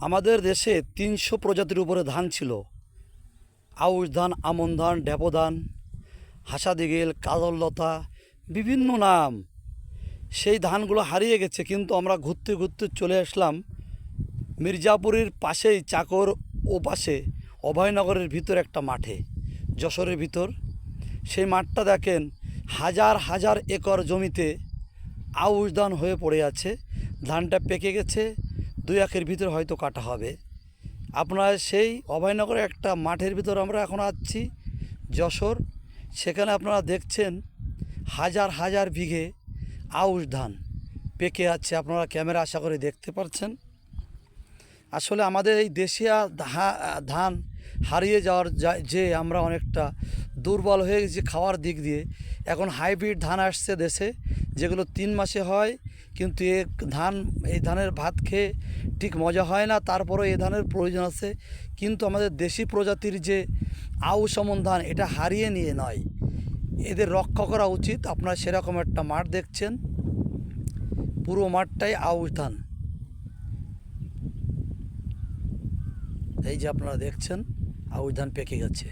আমাদের দেশে ৩০০ প্রজাতির উপরে ধান ছিল। আউশ ধান, আমন ধান, ড্যাপো ধান, হাসাদিগেল, কাজললতা, বিভিন্ন নাম। সেই ধানগুলো হারিয়ে গেছে, কিন্তু আমরা ঘুরতে ঘুরতে চলে আসলাম মির্জাপুরের পাশেই, চাকর ও পাশে অভয়নগরের ভিতর একটা মাঠে, যশোরের ভিতর। সেই মাঠটা দেখেন, হাজার হাজার একর জমিতে আউশ ধান হয়ে পড়ে আছে। ধানটা পেকে গেছে, 2-1 ভিতর হয়তো কাটা হবে। আপনার সেই অভয়নগরে একটা মাঠের ভিতর আমরা এখন আছি, যশোর। সেখানে আপনারা দেখছেন হাজার হাজার বিঘে আউশ ধান পেকে আছে। আপনারা ক্যামেরা আশা করে দেখতে পাচ্ছেন। আসলে আমাদের এই দেশীয় ধান হারিয়ে যাওয়ার যে আমরা অনেকটা দুর্বল হয়ে গেছি খাওয়ার দিক দিয়ে। এখন হাইব্রিড ধান আসছে দেশে, যেগুলো 3 মাসে হয়, কিন্তু এই ধানের ভাত খেয়ে ঠিক মজা হয় না। তারপরও এই ধানের প্রয়োজন আছে, কিন্তু আমাদের দেশি প্রজাতির যে আউশ আমন ধান, এটা হারিয়ে নিয়ে নয়, এদের রক্ষা করা উচিত। আপনারা সেরকম একটা মাঠ দেখছেন, পুরো মাঠটাই আউশ ধান। এই যে আপনারা দেখছেন, আউশ ধান পেকে গেছে।